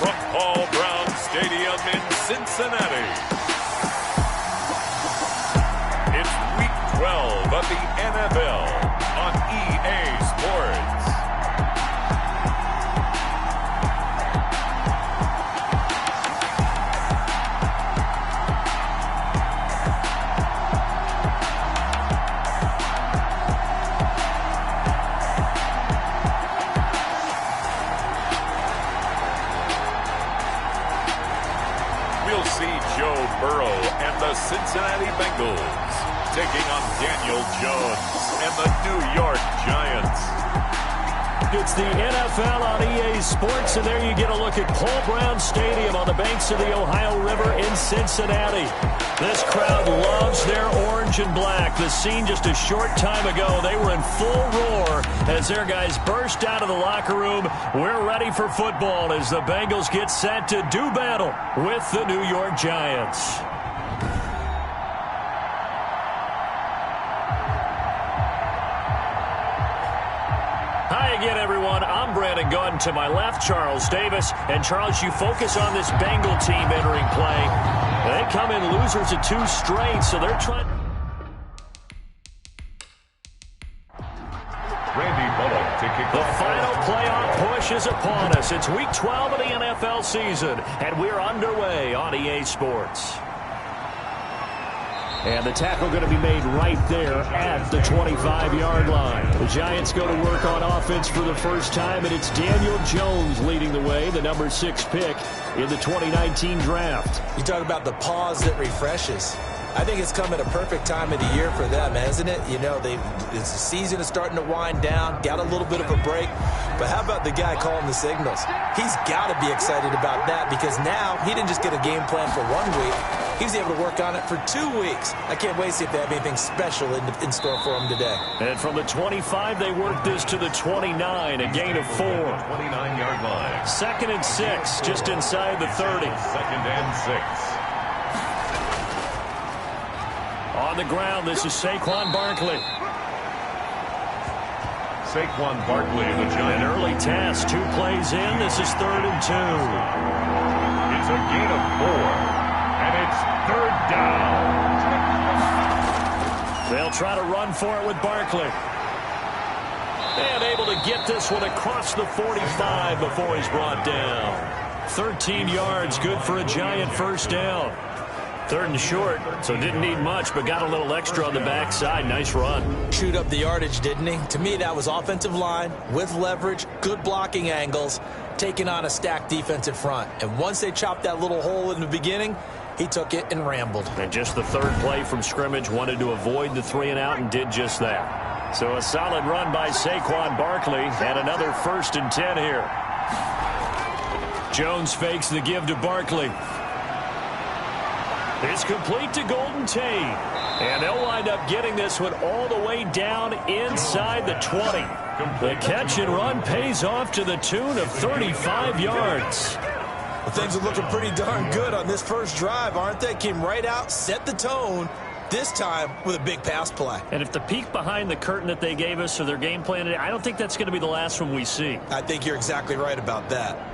from Paul Brown Stadium in Cincinnati. It's Week 12 of the NFL on EA Sports. We'll see Joe Burrow and the Cincinnati Bengals taking on Daniel Jones and the New York Giants. It's the NFL on EA Sports, and there you get a look at Paul Brown Stadium on the banks of the Ohio River in Cincinnati. This crowd loves their orange and black. The scene just a short time ago, they were in full roar as their guys burst out of the locker room. We're ready for football as the Bengals get set to do battle with the New York Giants. Hi again, everyone. I'm Brandon Gunn. To my left, Charles Davis. And, Charles, you focus on this Bengal team entering play. They come in losers of 2 straight, so they're trying. Randy Bullock to kick The off. final playoff push is upon us. It's Week 12 of the NFL season, and we're underway on EA Sports. And the tackle going to be made right there at the 25-yard line. The Giants go to work on offense for the first time, and it's Daniel Jones leading the way, the number 6 pick in the 2019 draft. You talk about the pause that refreshes. I think it's come at a perfect time of the year for them, hasn't it? You know, the season is starting to wind down, got a little bit of a break. But how about the guy calling the signals? He's got to be excited about that because now he didn't just get a game plan for 1 week. He was able to work on it for 2 weeks. I can't wait to see if they have anything special in store for him today. And from the 25, they work this to the 29, a gain of 4. 29-yard line. 2nd and 6, just inside the 30. 2nd and 6. On the ground, this is Saquon Barkley. Saquon Barkley, the An Giants. early task, 2 plays in. This is 3rd and 2. It's a gain of 4, and it's 3rd down. They'll try to run for it with Barkley. And able to get this one across the 45 before he's brought down. 13 yards, good for a Giant first down. 3rd and short, so didn't need much, but got a little extra on the backside. Nice run. Chewed up the yardage, didn't he? To me, that was offensive line with leverage, good blocking angles, taking on a stacked defensive front. And once they chopped that little hole in the beginning, he took it and rambled. And just the 3rd play from scrimmage, wanted to avoid the 3 and out and did just that. So a solid run by Saquon Barkley and another 1st and 10 here. Jones fakes the give to Barkley. It's complete to Golden Tate. And they'll wind up getting this one all the way down inside the 20. The catch and run pays off to the tune of 35 yards. Well, things are looking pretty darn good on this first drive, aren't they? Came right out, set the tone, this time with a big pass play. And if the peek behind the curtain that they gave us or their game plan today, I don't think that's going to be the last one we see. I think you're exactly right about that.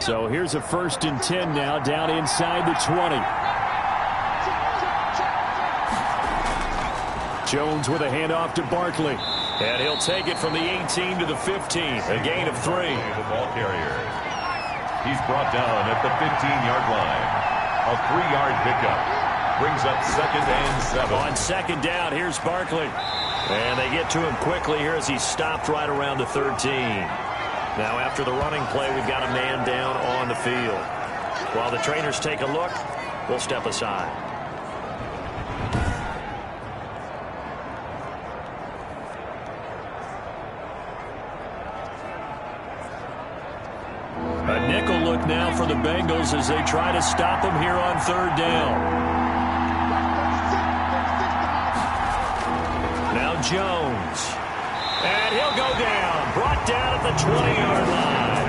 So here's a 1st and 10 now, down inside the 20. Jones with a handoff to Barkley. And he'll take it from the 18 to the 15, a gain of 3. The ball carrier. He's brought down at the 15-yard line. A 3-yard pickup. Brings up 2nd and 7. On 2nd down, here's Barkley. And they get to him quickly here as he stopped right around the 13. Now, after the running play, we've got a man down on the field. While the trainers take a look, we'll step aside. A nickel look now for the Bengals as they try to stop him here on 3rd down. Now Jones. And he'll go down. Brought down at the 20-yard line.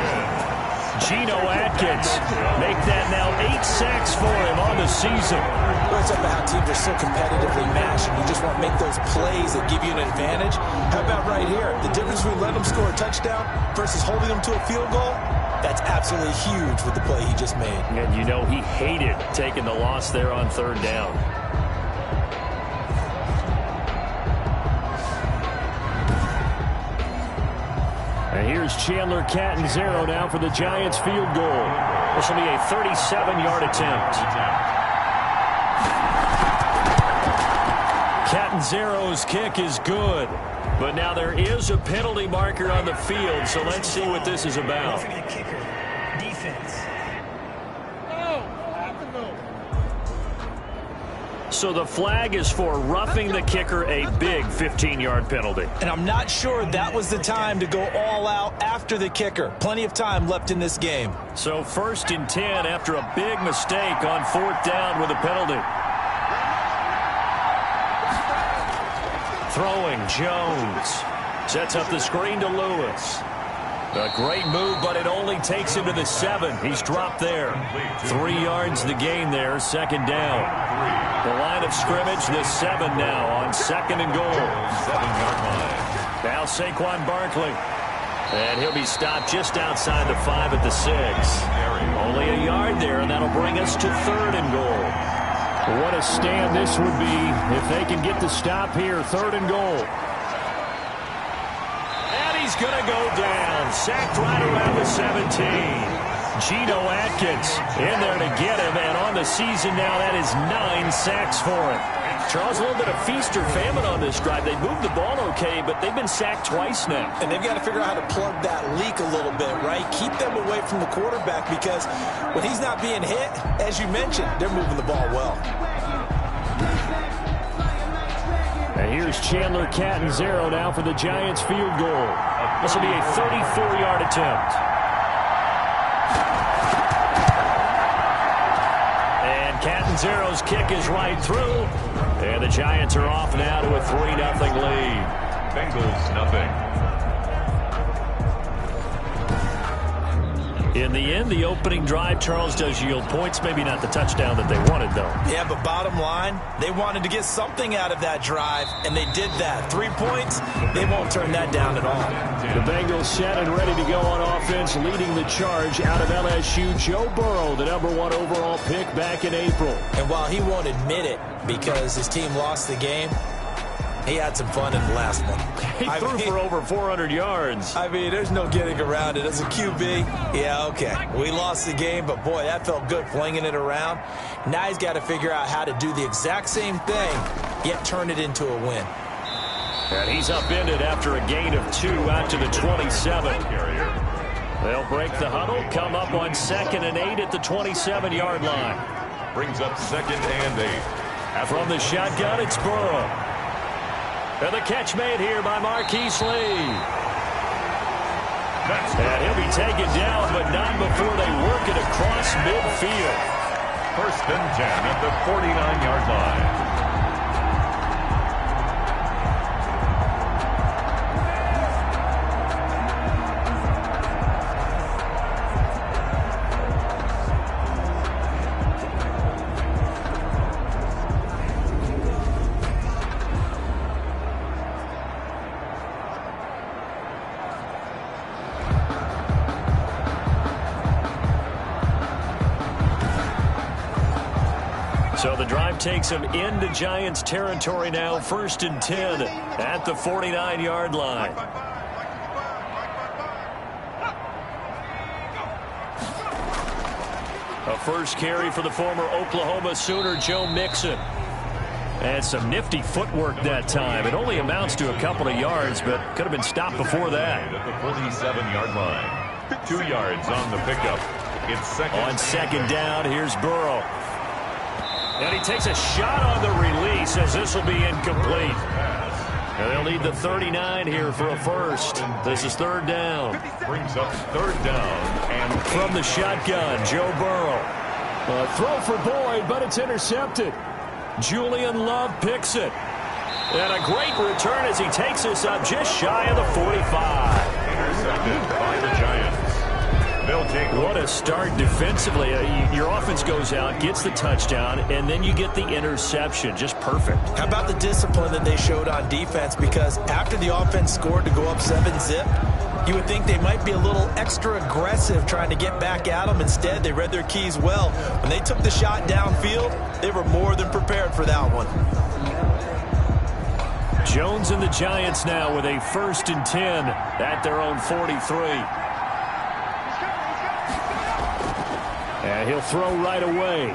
Geno Atkins make that now sacks for him on the season. Well, it's up to how teams are so competitively matched, and you just want to make those plays that give you an advantage. How about right here? The difference between letting them score a touchdown versus holding them to a field goal, that's absolutely huge with the play he just made. And you know he hated taking the loss there on third down. And here's Chandler Catanzaro now for the Giants field goal. This will be a 37-yard attempt. Catanzaro's kick is good. But now there is a penalty marker on the field, so let's see what this is about. So the flag is for roughing the kicker, a big 15-yard penalty. And I'm not sure that was the time to go all out after the kicker. Plenty of time left in this game. So 1st and 10 after a big mistake on 4th down with a penalty. Throwing, Jones. Sets up the screen to Lewis. A great move, but it only takes him to the 7. He's dropped there. 3 yards the gain there, 2nd down. The line of scrimmage, the 7 now on 2nd and goal. 7-yard line. Now Saquon Barkley. And he'll be stopped just outside the 5 at the 6. Only a yard there, and that'll bring us to 3rd and goal. What a stand this would be if they can get the stop here. 3rd and goal. And he's going to go down. Sacked right around the 17. Geno Atkins in there to get him, and on the season now, that is 9 sacks for him. Charles, a little bit of feast or famine on this drive. They moved the ball okay, but they've been sacked twice now. And they've got to figure out how to plug that leak a little bit, right? Keep them away from the quarterback, because when he's not being hit, as you mentioned, they're moving the ball well. And here's Chandler Catanzaro now for the Giants field goal. This will be a 34-yard attempt. Catanzaro's kick is right through. And the Giants are off now to a 3-0 lead. Bengals nothing. In the end, the opening drive, Charles, does yield points. Maybe not the touchdown that they wanted, though. Yeah, but bottom line, they wanted to get something out of that drive, and they did that. 3 points, they won't turn that down at all. The Bengals set and ready to go on offense, leading the charge out of LSU. Joe Burrow, the #1 overall pick back in April. And while he won't admit it because his team lost the game, he had some fun in the last one. He threw for over 400 yards. I mean, there's no getting around it. As a QB, yeah, okay. We lost the game, but boy, that felt good flinging it around. Now he's got to figure out how to do the exact same thing, yet turn it into a win. And he's upended after a gain of 2 out to the 27. They'll break the huddle, come up on 2nd and 8 at the 27-yard line. Brings up 2nd and 8. From the shotgun, it's Burrow. And the catch made here by Marquise Lee. And he'll be taken down, but not before they work it across midfield. 1st and 10 at the 49-yard line. So the drive takes him into Giants territory now. 1st and 10 at the 49-yard line. A first carry for the former Oklahoma Sooner, Joe Mixon. And some nifty footwork that time. It only amounts to a couple of yards, but could have been stopped before that. At the 47-yard line. 2 yards on the pickup. It's 2nd. On 2nd down, here's Burrow. And he takes a shot on the release as this will be incomplete. And they'll need the 39 here for a first. This is 3rd down. Brings up 3rd down. And from the shotgun, Joe Burrow. A throw for Boyd, but it's intercepted. Julian Love picks it. And a great return as he takes us up just shy of the 45. Intercepted by the Giants. They'll What a start defensively. Your offense goes out, gets the touchdown, and then you get the interception. Just perfect. How about the discipline that they showed on defense? Because after the offense scored to go up 7-zip, you would think they might be a little extra aggressive trying to get back at them. Instead, they read their keys well. When they took the shot downfield, they were more than prepared for that one. Jones and the Giants now with a 1st and 10 at their own 43. And he'll throw right away.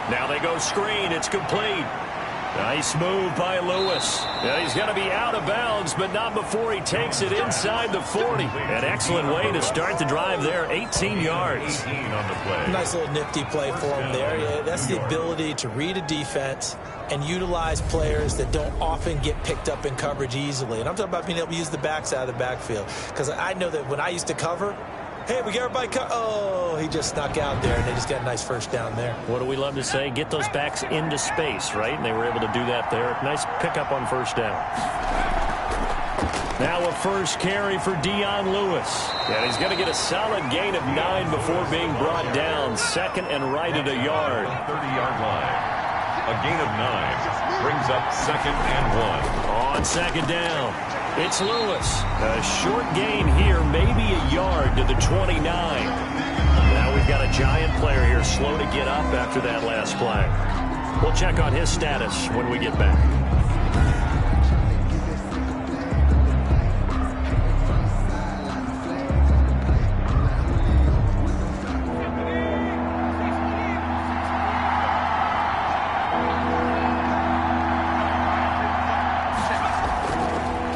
Now they go screen. It's complete. Nice move by Lewis. Yeah, he's going to be out of bounds, but not before he takes it inside the 40. An excellent way to start the drive there. 18 yards. Nice little nifty play for him there. Yeah, that's the ability to read a defense and utilize players that don't often get picked up in coverage easily. And I'm talking about being able to use the backside of the backfield. Because I know that when I used to cover, hey, we got everybody oh, he just snuck out there, and they just got a nice first down there. What do we love to say? Get those backs into space, right? And they were able to do that there. Nice pickup on first down. Now a first carry for Dion Lewis. And he's going to get a solid gain of 9 before being brought down. 2nd and right at a yard. 30-yard line. A gain of 9 brings up 2nd and 1. On 2nd down, it's Lewis. A short gain here, maybe a yard to the 29. Now we've got a Giant player here slow to get up after that last play. We'll check on his status when we get back.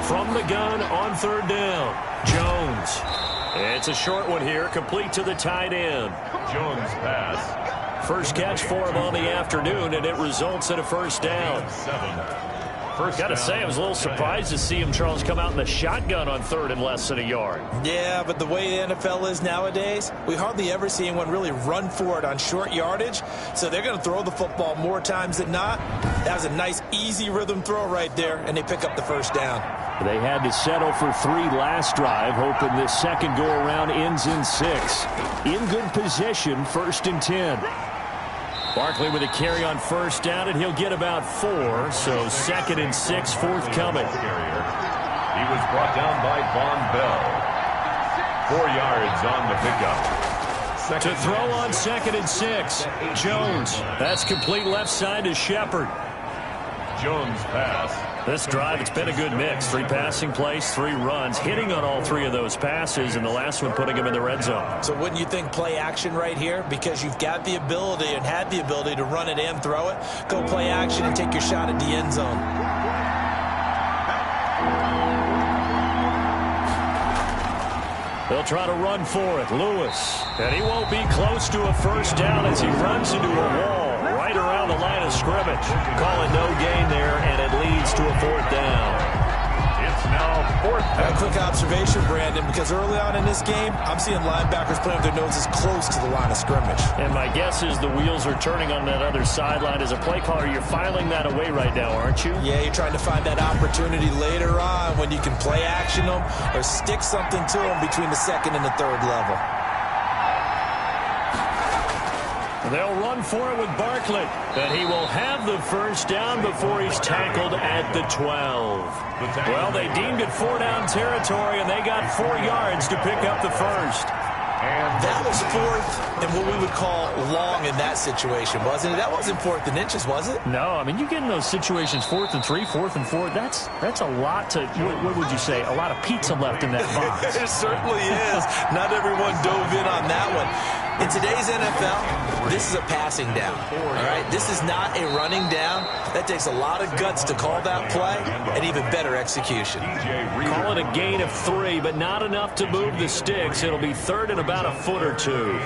From the gun on 3rd down, Jones. It's a short one here, complete to the tight end. Jones pass. First catch for him on the afternoon, and it results in a first down. Got to say, I was a little surprised to see him, Charles, come out in the shotgun on 3rd and less than a yard. Yeah, but the way the NFL is nowadays, we hardly ever see anyone really run for it on short yardage. So they're going to throw the football more times than not. That was a nice, easy rhythm throw right there, and they pick up the first down. They had to settle for 3 last drive, hoping this second go-around ends in 6. In good position, 1st and 10. Barkley with a carry on first down, and he'll get about 4, so 2nd and 6 forthcoming. He was brought down by Von Bell. 4 yards on the pickup. To throw on 2nd and 6, Jones. That's complete left side to Shepard. Jones pass. This drive, it's been a good mix. 3 passing plays, 3 runs, hitting on all 3 of those passes, and the last one putting him in the red zone. So wouldn't you think play action right here? Because you've got the ability and had the ability to run it and throw it. Go play action and take your shot at the end zone. They'll try to run for it. Lewis. And he won't be close to a first down as he runs into a wall right around the line of scrimmage. Call it no gain there, and it leads to a 4th down. It's now 4th down. A quick observation, Brandon, because early on in this game, I'm seeing linebackers playing with their noses close to the line of scrimmage. And my guess is the wheels are turning on that other sideline. As a play caller, you're filing that away right now, aren't you? Yeah, you're trying to find that opportunity later on when you can play action them or stick something to them between the 2nd and the 3rd level. They'll run for it with Barkley, and he will have the first down before he's tackled at the 12. Well, they deemed it 4-down territory, and they got 4 yards to pick up the first. That was 4th and what we would call long in that situation, wasn't it? That wasn't 4th and inches, was it? No, I mean, you get in those situations 4th and 3, 4th and 4. That's a lot to, what would you say, a lot of pizza left in that box. It certainly is. Not everyone dove in on that one. In today's NFL, this is a passing down, all right? This is not a running down. That takes a lot of guts to call that play and even better execution. Call it a gain of 3, but not enough to move the sticks. It'll be 3rd and about a foot or 2.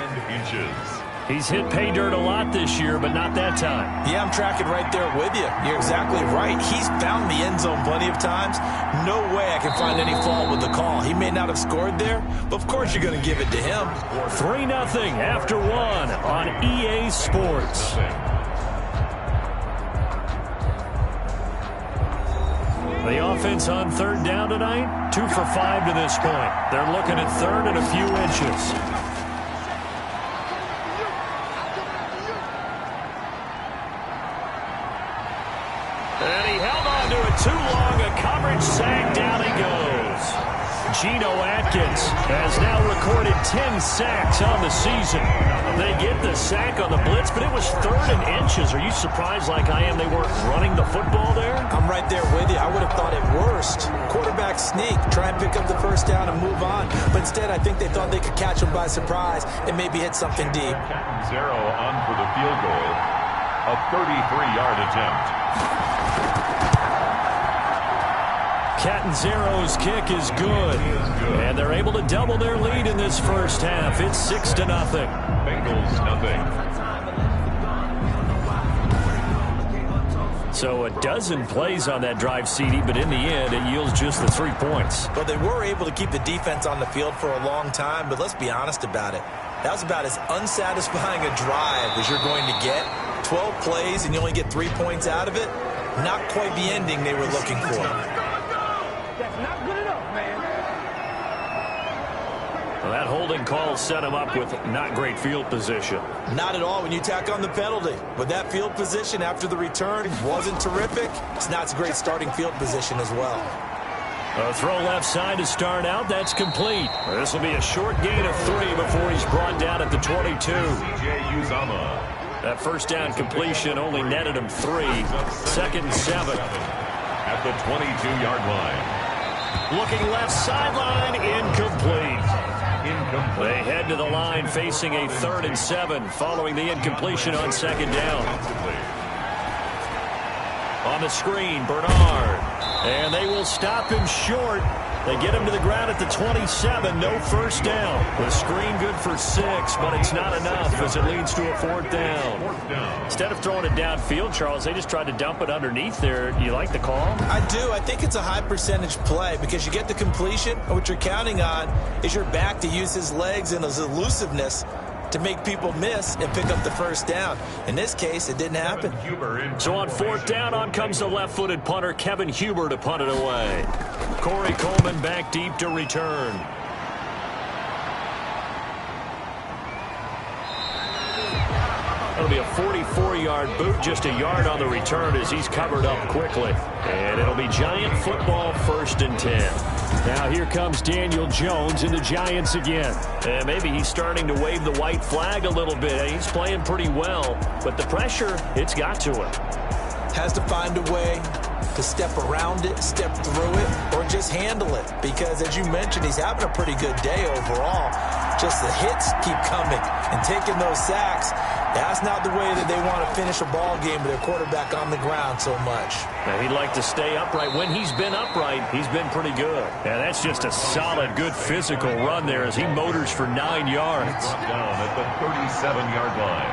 He's hit pay dirt a lot this year, but not that time. Yeah, I'm tracking right there with you. You're exactly right. He's found the end zone plenty of times. No way I can find any fault with the call. He may not have scored there, but of course you're going to give it to him. 3-0 after 1 on EA Sports. The offense on 3rd down tonight, 2 for 5 to this point. They're looking at 3rd and a few inches. Too long a coverage sack. Down he goes. Geno Atkins has now recorded 10 sacks on the season. They get the sack on the blitz, but it was 3rd and inches. Are you surprised like I am they weren't running the football there? I'm right there with you. I would have thought at worst, quarterback sneak, try and pick up the first down and move on. But instead, I think they thought they could catch him by surprise and maybe hit something deep. Zero on for the field goal. A 33-yard attempt. Catanzaro's kick is good. And they're able to double their lead in this first half. It's 6-0. Bengals nothing. So a dozen plays on that drive, CD, but in the end, it yields just the 3 points. Well, they were able to keep the defense on the field for a long time, but let's be honest about it. That was about as unsatisfying a drive as you're going to get. 12 plays and you only get 3 points out of it. Not quite the ending they were looking for. Well, that holding call set him up with not great field position. Not at all when you tack on the penalty. But that field position after the return wasn't terrific. It's not a great starting field position as well. A throw left side to start out. That's complete. This will be a short gain of 3 before he's brought down at the 22. C.J. Uzomah. That first down completion only netted him 3. 2nd and 7. At the 22-yard line. Looking left sideline, incomplete. They head to the line facing a 3rd and 7 following the incompletion on 2nd down. On the screen, Bernard. And they will stop him short. They get him to the ground at the 27. No first down. The screen good for 6, but it's not enough as it leads to a 4th down. Instead of throwing it downfield, Charles, they just tried to dump it underneath there. Do you like the call? I do. I think it's a high percentage play because you get the completion, and what you're counting on is your back to use his legs and his elusiveness to make people miss and pick up the first down. In this case, it didn't happen. So on 4th down, on comes the left-footed punter, Kevin Huber, to punt it away. Corey Coleman back deep to return. That'll be a 44-yard boot, just a yard on the return as he's covered up quickly. And it'll be Giant football, 1st and 10. Now here comes Daniel Jones and the Giants again. And maybe he's starting to wave the white flag a little bit. He's playing pretty well, but the pressure, it's got to him. Has to find a way to step around it, step through it, or just handle it. Because as you mentioned, he's having a pretty good day overall. Just the hits keep coming and taking those sacks. That's not the way that they want to finish a ball game with their quarterback on the ground so much. Now, he'd like to stay upright. When he's been upright, he's been pretty good. Yeah, that's just a solid, good physical run there as he motors for 9 yards. Down at the 37-yard line.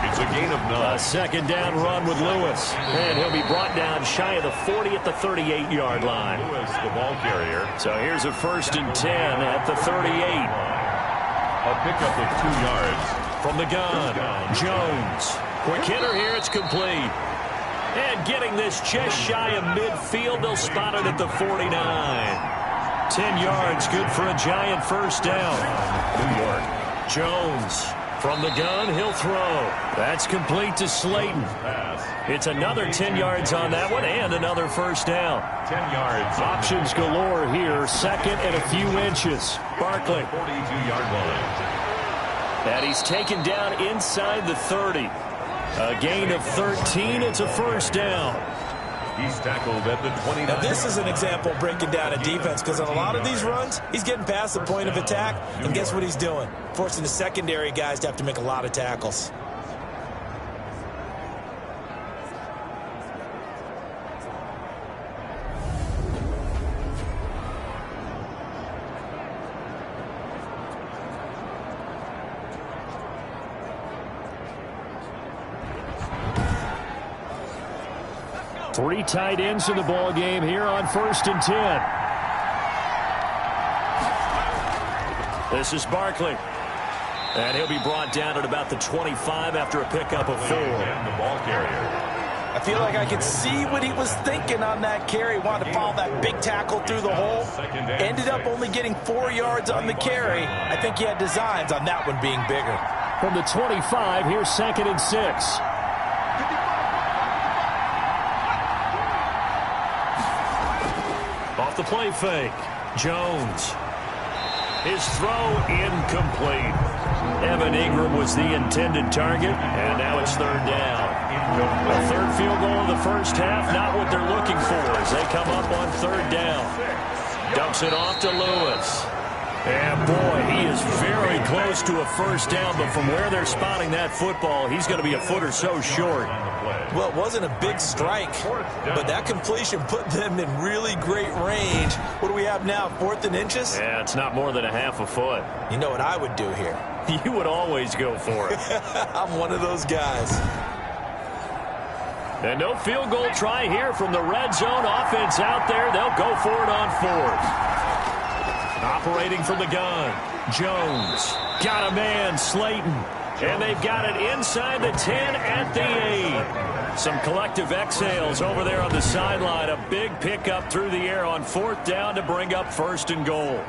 It's a gain of 9. A 2nd down run with Lewis. And he'll be brought down shy of the 40 at the 38-yard line. Lewis, the ball carrier. So here's a 1st and 10 at the 38. A pickup of 2 yards. From the gun, Jones. Quick hitter here, it's complete. And getting this just shy of midfield, they'll spot it at the 49. 10 yards, good for a Giant first down. New York. Jones from the gun, he'll throw. That's complete to Slayton. It's another 10 yards on that one and another first down. 10 yards. Options galore here, 2nd and a few inches. Barkley. 42-yard line. And he's taken down inside the 30. A gain of 13. It's a first down. He's tackled at the 29. Now, this is an example of breaking down a defense because on a lot of these runs, he's getting past the point of attack, and guess what he's doing? Forcing the secondary guys to have to make a lot of tackles. Three tight ends in the ball game here on 1st and 10. This is Barkley. And he'll be brought down at about the 25 after a pickup of 4. And the ball carrier. I feel like I could see what he was thinking on that carry. Wanted to follow that big tackle through the hole. Ended up only getting 4 yards on the carry. I think he had designs on that one being bigger. From the 25, here's 2nd and 6. off the play fake. Jones. His throw incomplete. Evan Ingram was the intended target, and now it's third down. A third field goal in the first half, not what they're looking for as they come up on third down. Dumps it off to Lewis. And, boy, he is very close to a first down, but from where they're spotting that football, he's going to be a foot or so short. Well, it wasn't a big strike, but that completion put them in really great range. What do we have now, 4th and inches? Yeah, it's not more than a half a foot. You know what I would do here? You would always go for it. I'm one of those guys. And no field goal try here from the red zone. Offense out there. They'll go for it on 4th. Operating from the gun. Jones. Got a man, Slayton. And they've got it inside the 10 at the 8. Some collective exhales over there on the sideline. A big pickup through the air on 4th down to bring up 1st and goal.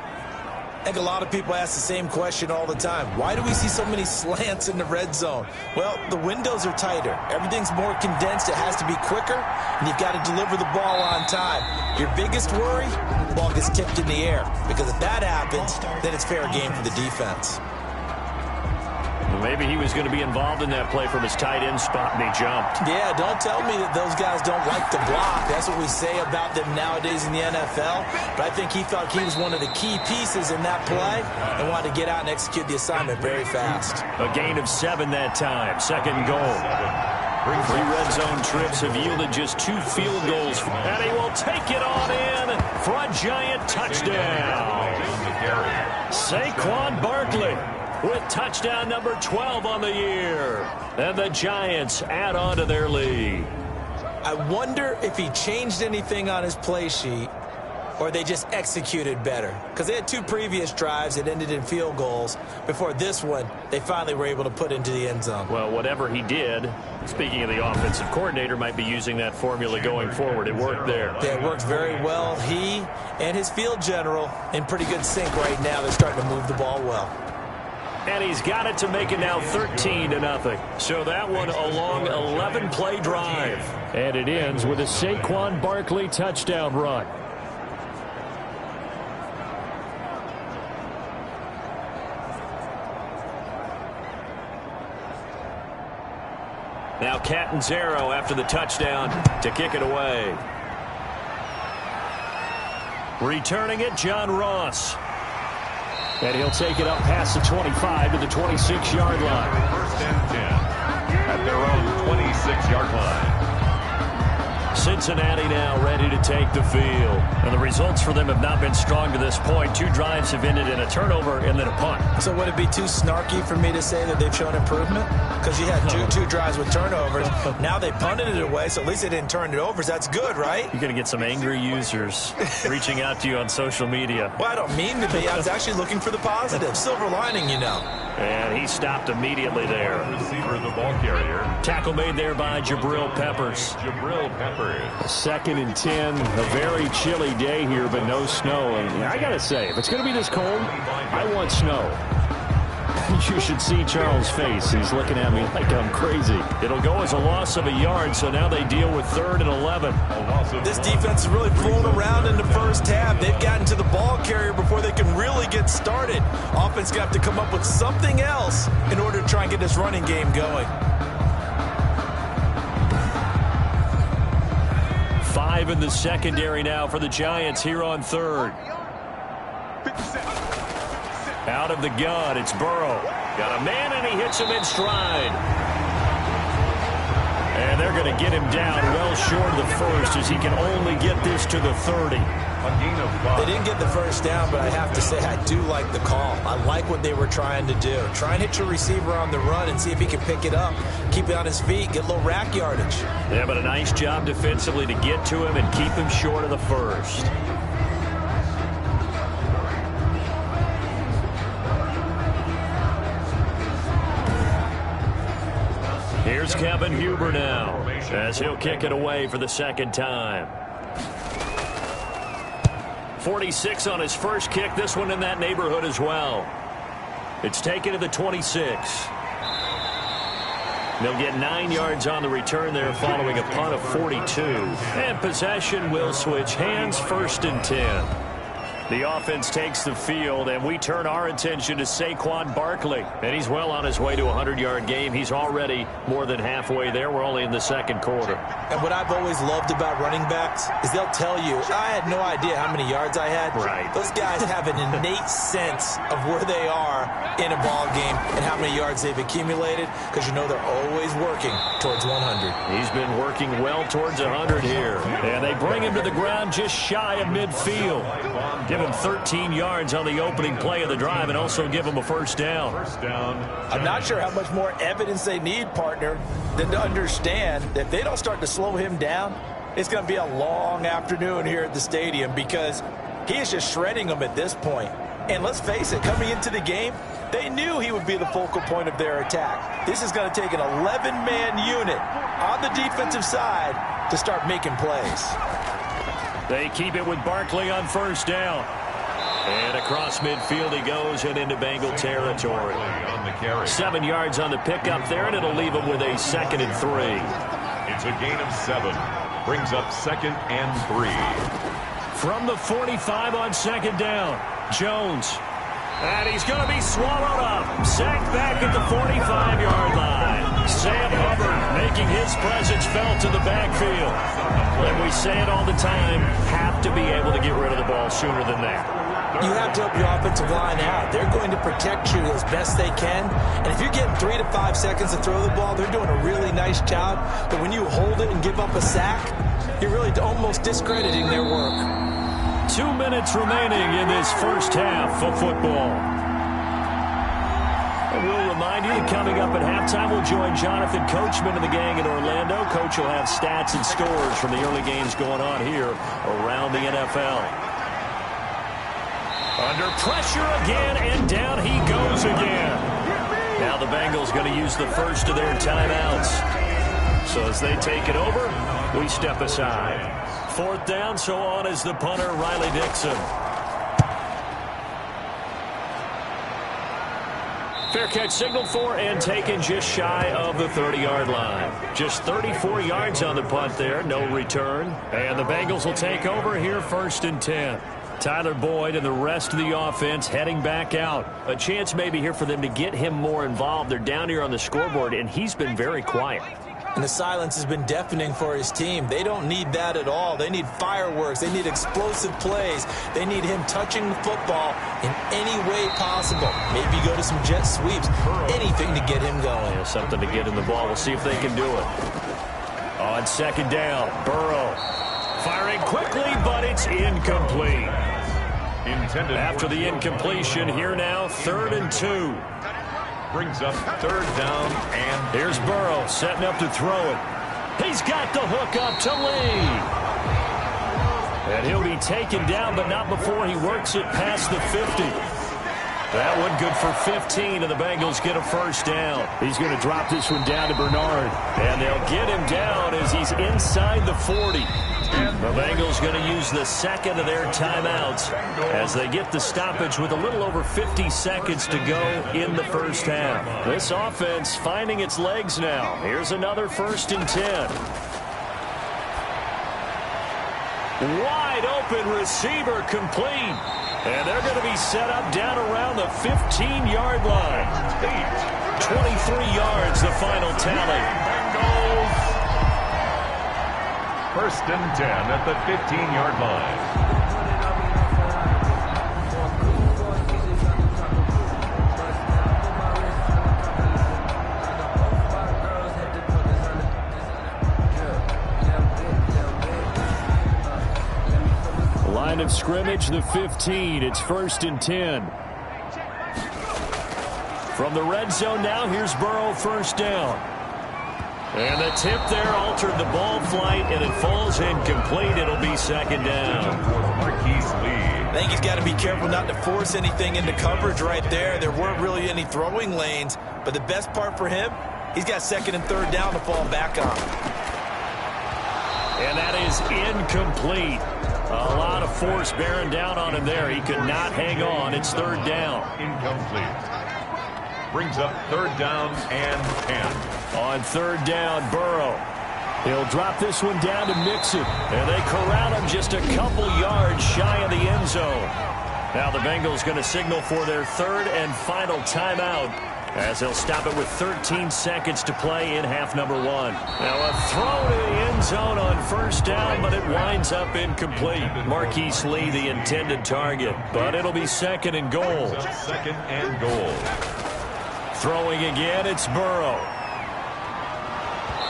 I think a lot of people ask the same question all the time. Why do we see so many slants in the red zone? Well, the windows are tighter. Everything's more condensed. It has to be quicker, and you've got to deliver the ball on time. Your biggest worry, the ball gets tipped in the air. Because if that happens, then it's fair game for the defense. Well, maybe he was going to be involved in that play from his tight end spot, and he jumped. Yeah, don't tell me that those guys don't like to block. That's what we say about them nowadays in the NFL. But I think he thought he was one of the key pieces in that play and wanted to get out and execute the assignment very fast. A gain of 7 that time. 2nd goal. 3 red zone trips have yielded just 2 field goals. And he will take it on in for a giant touchdown. Saquon Barkley with touchdown number 12 on the year. And the Giants add on to their lead. I wonder if he changed anything on his play sheet or they just executed better. Because they had 2 previous drives that ended in field goals. Before this one, they finally were able to put into the end zone. Well, whatever he did, speaking of the offensive coordinator, might be using that formula going forward. It worked there. Yeah, it worked very well. He and his field general in pretty good sync right now. They're starting to move the ball well. And he's got it to make it now 13-0. So that one a long 11-play drive. And it ends with a Saquon Barkley touchdown run. Now Catanzaro after the touchdown to kick it away. Returning it, John Ross. And he'll take it up past the 25 to the 26-yard line. 1st and 10 at their own 26-yard line. Cincinnati now ready to take the field. And the results for them have not been strong to this point. 2 drives have ended in a turnover and then a punt. So would it be too snarky for me to say that they've shown improvement? Because you had two drives with turnovers. Now they punted it away, so at least they didn't turn it over. So that's good, right? You're going to get some angry users reaching out to you on social media. Well, I don't mean to be. I was actually looking for the positive. Silver lining, you know. And he stopped immediately there. Receiver, the ball carrier. Tackle made there by Jabril Peppers. Jabril Peppers. 2nd and 10. A very chilly day here, but no snow. And I got to say, if it's going to be this cold, I want snow. You should see Charles' face. He's looking at me like I'm crazy. It'll go as a loss of a yard, so now they deal with 3rd and 11. This defense is really flown around in the first half. They've gotten to the ball carrier before they can really get started. Offense got to come up with something else in order to try and get this running game going. 5 in the secondary now for the Giants here on 3rd. Out of the gun, it's Burrow. Got a man, and he hits him in stride. And they're going to get him down well short of the first as he can only get this to the 30. They didn't get the first down, but I have to say I do like the call. I like what they were trying to do. Try and hit your receiver on the run and see if he can pick it up, keep it on his feet, get a little rack yardage. Yeah, but a nice job defensively to get to him and keep him short of the first. Here's Kevin Huber now as he'll kick it away for the 2nd time. 46 on his first kick. This one in that neighborhood as well. It's taken to the 26. They'll get 9 yards on the return there following a punt of 42. And possession will switch hands, 1st and 10. The offense takes the field, and we turn our attention to Saquon Barkley. And he's well on his way to a 100-yard game. He's already more than halfway there. We're only in the 2nd quarter. And what I've always loved about running backs is they'll tell you, I had no idea how many yards I had. Right. Those guys have an innate sense of where they are in a ball game and how many yards they've accumulated, because you know they're always working towards 100. He's been working well towards 100 here. And they bring him to the ground just shy of midfield. Give him 13 yards on the opening play of the drive and also give him a 1st down. I'm not sure how much more evidence they need, partner, than to understand that if they don't start to slow him down, it's going to be a long afternoon here at the stadium, because he is just shredding them at this point. And let's face it, coming into the game, they knew he would be the focal point of their attack. This is going to take an 11-man unit on the defensive side to start making plays. They keep it with Barkley on 1st down. And across midfield he goes and into Bengal territory. 7 yards on the pickup there, and it'll leave him with a 2nd and 3. It's a gain of 7. Brings up 2nd and 3. From the 45 on 2nd down, Jones. And he's going to be swallowed up. Sacked back at the 45-yard line. Sam Hubbard making his presence felt in the backfield. And we say it all the time, have to be able to get rid of the ball sooner than that. You have to help your offensive line out. They're going to protect you as best they can. And if you're getting 3 to 5 seconds to throw the ball, they're doing a really nice job. But when you hold it and give up a sack, you're really almost discrediting their work. 2 minutes remaining in this 1st half of football. And we'll remind you that coming up at halftime, we'll join Jonathan Coachman and the gang in Orlando. Coach will have stats and scores from the early games going on here around the NFL. Under pressure again, and down he goes again. Now the Bengals going to use the first of their timeouts. So as they take it over, we step aside. 4th down, so on is the punter, Riley Dixon. Fair catch signaled for and taken just shy of the 30-yard line. Just 34 yards on the punt there, no return. And the Bengals will take over here, 1st and 10. Tyler Boyd and the rest of the offense heading back out. A chance maybe here for them to get him more involved. They're down here on the scoreboard, and he's been very quiet. And the silence has been deafening for his team. They don't need that at all. They need fireworks. They need explosive plays. They need him touching the football in any way possible. Maybe go to some jet sweeps. Anything to get him going. Yeah, something to get in the ball. We'll see if they can do it. On 2nd down, Burrow. Firing quickly, but it's incomplete. After the incompletion, here now, 3rd and 2. Brings up 3rd down, and here's Burrow setting up to throw it. He's got the hook up to Lee. And he'll be taken down, but not before he works it past the 50. That one good for 15, and the Bengals get a 1st down. He's going to drop this one down to Bernard. And they'll get him down as he's inside the 40. The Bengals going to use the 2nd of their timeouts as they get the stoppage with a little over 50 seconds to go in the 1st half. This offense finding its legs now. Here's another 1st and 10. Wide open receiver complete. And they're going to be set up down around the 15-yard line. 23 yards, the final tally. Bengals. 1st and 10 at the 15-yard line. Line of scrimmage, the 15. It's 1st and 10. From the red zone now, here's Burrow, 1st down. And the tip there altered the ball flight, and it falls incomplete. It'll be 2nd down. I think he's got to be careful not to force anything into coverage right there. There weren't really any throwing lanes, but the best part for him, he's got 2nd and 3rd down to fall back on. And that is incomplete. A lot of force bearing down on him there. He could not hang on. It's 3rd down. Incomplete. Brings up 3rd down and 10. On third down, Burrow. He'll drop this one down to Mixon, and they corral him just a couple yards shy of the end zone. Now the Bengals going to signal for their third and final timeout as they'll stop it with 13 seconds to play in half number one. Now a throw to the end zone on first down, but it winds up incomplete. Marquise Lee, the intended target, but it'll be second and goal. Second and goal. Throwing again, it's Burrow.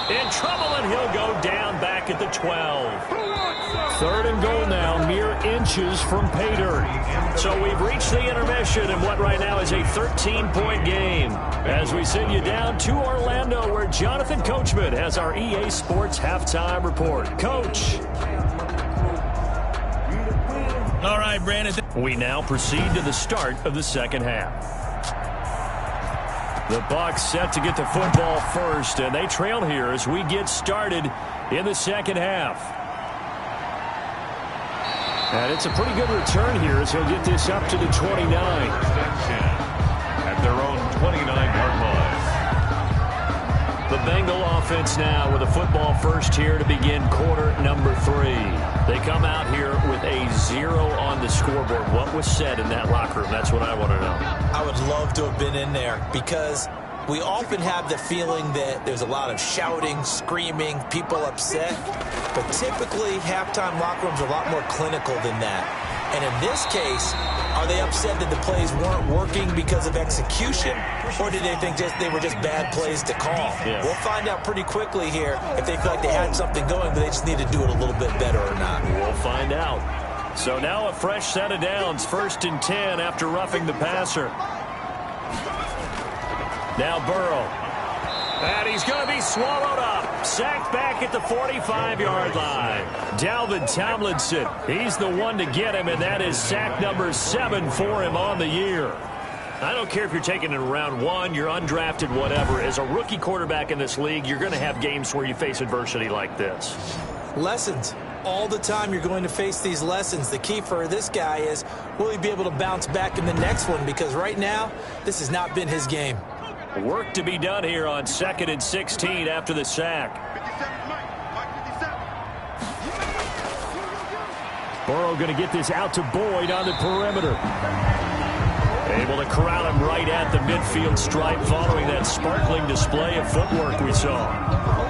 In trouble, and he'll go down back at the 12. Third and goal now, mere inches from pay dirt. So we've reached the intermission in what right now is a 13-point game. As we send you down to Orlando, where Jonathan Coachman has our EA Sports halftime report. Coach. All right, Brandon. We now proceed to the start of the second half. The Bucs set to get the football first, and they trail here as we get started in the second half. And it's a pretty good return here as he'll get this up to the 29. At their own 29-yard line. The Bengal offense now with a football first here to begin quarter number 3. They come out here with a 0 on the scoreboard. What was said in that locker room? That's what I want to know. I would love to have been in there because we often have the feeling that there's a lot of shouting, screaming, people upset. But typically, halftime locker rooms are a lot more clinical than that. And in this case, are they upset that the plays weren't working because of execution, or did they think they were just bad plays to call? Yeah. We'll find out pretty quickly here if they feel like they had something going, but they just need to do it a little bit better or not. We'll find out. So now a fresh set of downs, 1st and 10 after roughing the passer. Now Burrow. And he's going to be swallowed up. Sacked back at the 45-yard line. Dalvin Tomlinson, he's the one to get him, and that is sack number 7 for him on the year. I don't care if you're taking it in round 1, you're undrafted, whatever. As a rookie quarterback in this league, you're going to have games where you face adversity like this. Lessons. All the time you're going to face these lessons. The key for this guy is, will he be able to bounce back in the next one? Because right now, this has not been his game. Work to be done here on 2nd and 16 after the sack. Burrow going to get this out to Boyd on the perimeter. Able to corral him right at the midfield stripe following that sparkling display of footwork we saw.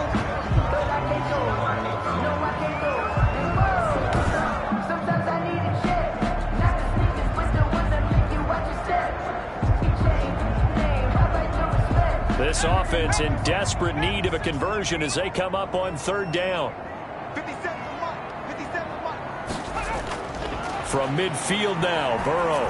This offense in desperate need of a conversion as they come up on 3rd down. From midfield now, Burrow.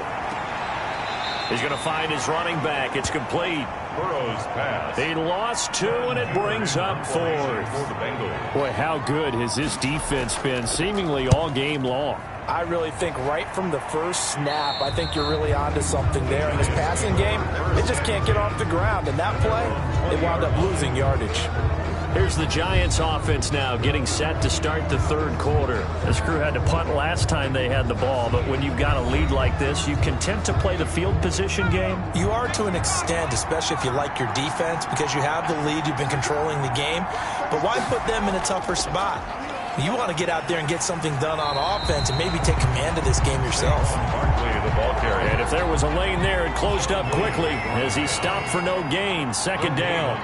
He's going to find his running back. It's complete. Burrow's pass. He lost 2, and it brings up 4th. Boy, how good has this defense been seemingly all game long? I really think right from the first snap, I think you're really onto something there. In this passing game, they just can't get off the ground. And that play, they wound up losing yardage. Here's the Giants offense now getting set to start the 3rd quarter. This crew had to punt last time they had the ball, but when you've got a lead like this, you content to play the field position game? You are to an extent, especially if you like your defense, because you have the lead, you've been controlling the game. But why put them in a tougher spot? You want to get out there and get something done on offense and maybe take command of this game yourself. And if there was a lane there, it closed up quickly as he stopped for no gain. 2nd down.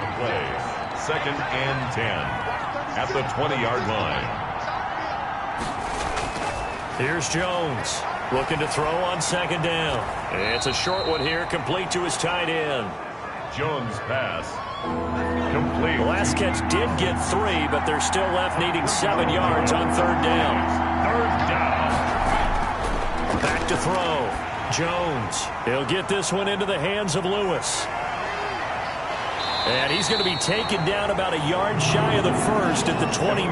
2nd and 10 at the 20-yard line. Here's Jones looking to throw on 2nd down. It's a short one here, complete to his tight end. Jones' pass. Complete. The last catch did get 3, but they're still left needing 7 yards on 3rd down. 3rd down. Back to throw. Jones. He'll get this one into the hands of Lewis. And he's going to be taken down about a yard shy of the 1st at the 29.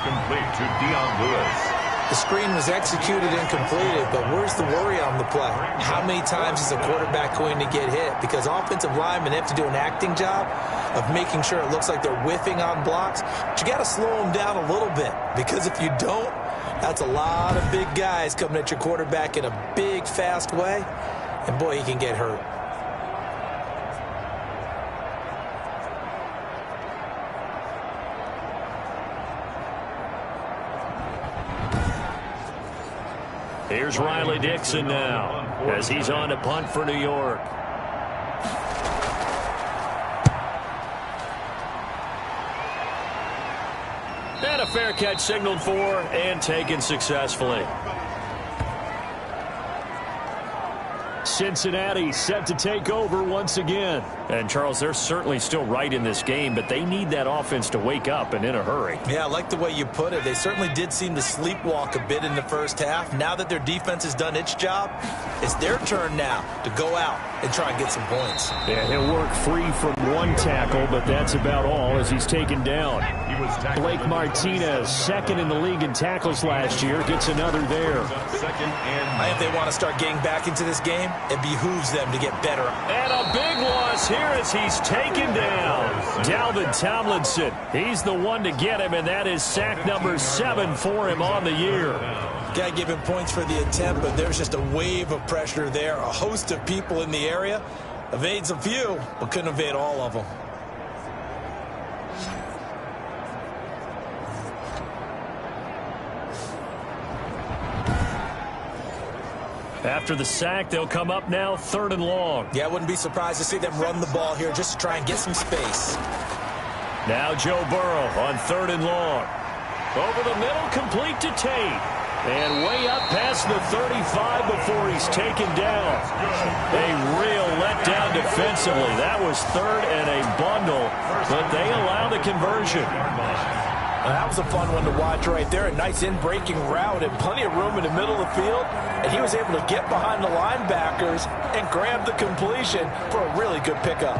Complete to Dion Lewis. The screen was executed and completed, but where's the worry on the play? How many times is a quarterback going to get hit? Because offensive linemen have to do an acting job of making sure it looks like they're whiffing on blocks. But you got to slow them down a little bit, because if you don't, that's a lot of big guys coming at your quarterback in a big, fast way. And, boy, he can get hurt. Here's Riley Dixon now as he's on to punt for New York. And a fair catch signaled for and taken successfully. Cincinnati set to take over once again. And, Charles, they're certainly still right in this game, but they need that offense to wake up and in a hurry. Yeah, I like the way you put it. They certainly did seem to sleepwalk a bit in the first half. Now that their defense has done its job, it's their turn now to go out and try and get some points. Yeah, he'll work free from one tackle, but that's about all as he's taken down. Blake Martinez, second in the league in tackles last year, gets another there. I think they want to start getting back into this game. It behooves them to get better. And a big loss here as he's taken down. Dalvin Tomlinson, he's the one to get him, and that is sack number 7 for him on the year. Got to give him points for the attempt, but there's just a wave of pressure there. A host of people in the area. Evades a few, but couldn't evade all of them. After the sack, they'll come up now 3rd and long. Yeah, I wouldn't be surprised to see them run the ball here just to try and get some space. Now Joe Burrow on 3rd and long. Over the middle, complete to Tate. And way up past the 35 before he's taken down. A real letdown defensively. That was 3rd and a bundle, but they allow the conversion. That was a fun one to watch right there. A nice in-breaking route and plenty of room in the middle of the field. And he was able to get behind the linebackers and grab the completion for a really good pickup.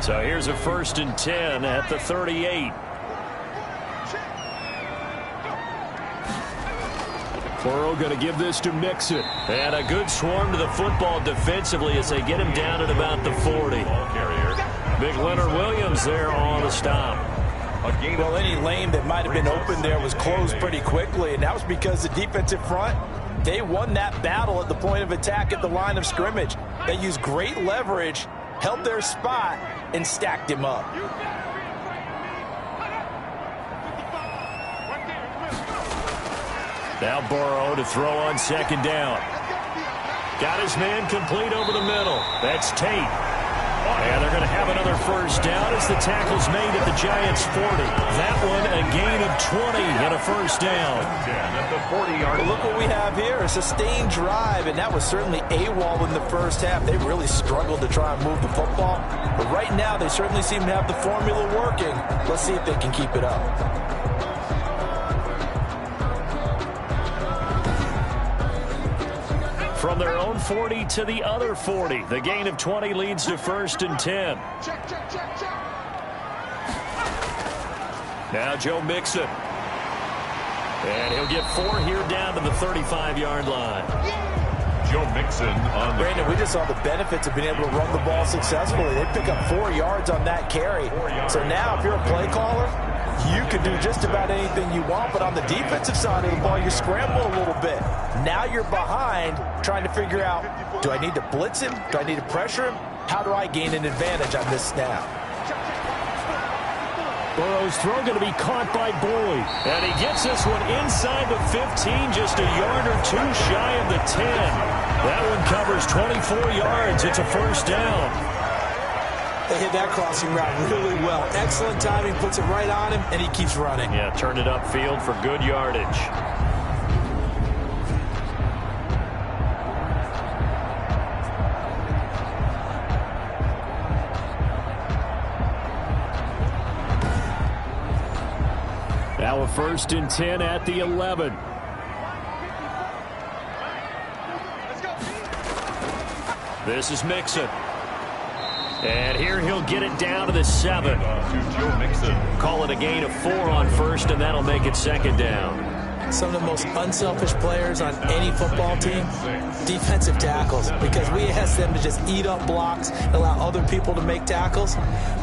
So here's a 1st and 10 at the 38. Burrow going to give this to Mixon. And a good swarm to the football defensively as they get him down at about the 40. Big Leonard Williams there on the stop. Well, any lane that might have been open there was closed pretty quickly, and that was because the defensive front, they won that battle at the point of attack at the line of scrimmage. They used great leverage, held their spot, and stacked him up. Now Burrow to throw on 2nd down. Got his man complete over the middle. That's Tate. And they're going to have another 1st down as the tackle's made at the Giants' 40. That one a gain of 20 and a 1st down. Well, look what we have here, a sustained drive, and that was certainly AWOL in the first half. They really struggled to try and move the football. But right now, they certainly seem to have the formula working. Let's see if they can keep it up. From their own 40 to the other 40. The gain of 20 leads to 1st and 10. Now Joe Mixon. And he'll get 4 here down to the 35-yard line. Joe Mixon on the Brandon, we just saw the benefits of being able to run the ball successfully. They pick up 4 yards on that carry. So now if you're a play caller, you can do just about anything you want, but on the defensive side of the ball, you scramble a little bit. Now you're behind trying to figure out, do I need to blitz him? Do I need to pressure him? How do I gain an advantage on this snap? Burrow's throw going to be caught by Boyd. And he gets this one inside the 15, just a yard or 2 shy of the 10. That one covers 24 yards. It's a 1st down. They hit that crossing route really well. Excellent timing, puts it right on him, and he keeps running. Yeah, turned it upfield for good yardage. Now a 1st and 10 at the 11. This is Mixon. And here he'll get it down to the 7. Call it a gain of 4 on 1st, and that'll make it 2nd down. Some of the most unselfish players on any football team, defensive tackles, because we ask them to just eat up blocks and allow other people to make tackles.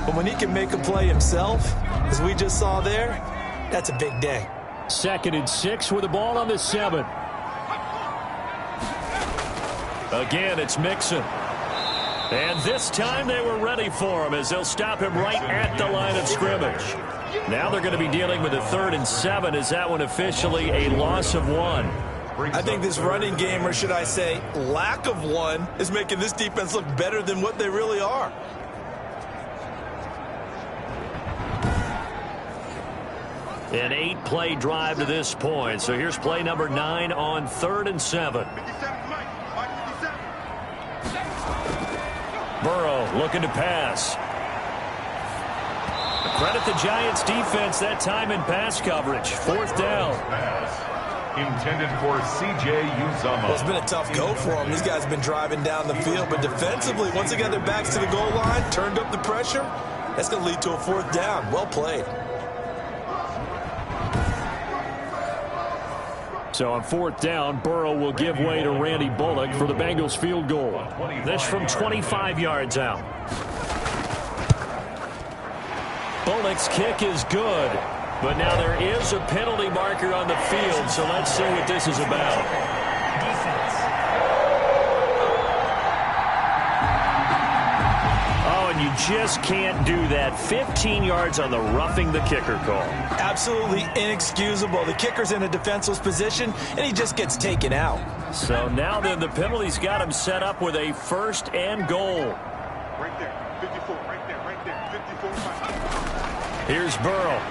But when he can make a play himself, as we just saw there, that's a big day. 2nd and 6 with the ball on the 7. Again, it's Mixon. And this time they were ready for him as they'll stop him right at the line of scrimmage. Now they're going to be dealing with a 3rd and 7 as that one officially a loss of 1. I think this running game, or should I say lack of one, is making this defense look better than what they really are. An 8-play drive to this point. So here's play number 9 on 3rd and 7. Burrow looking to pass. Credit the Giants defense that time in pass coverage. 4th down. Intended for C.J. Uzomah. Well, it's been a tough go for them. These guys have been driving down the field, but defensively, once they got their backs to the goal line, turned up the pressure, that's going to lead to a 4th down. Well played. So on 4th down, Burrow will give way to Randy Bullock for the Bengals field goal. This from 25 yards out. Bullock's kick is good, but now there is a penalty marker on the field, so let's see what this is about. Oh, and you just can't do that. 15 yards on the roughing the kicker call. Absolutely inexcusable. The kicker's in a defenseless position, and he just gets taken out. So now then the penalty's got him set up with a 1st and goal. Right there, 54, right there, 54. Here's Burrow.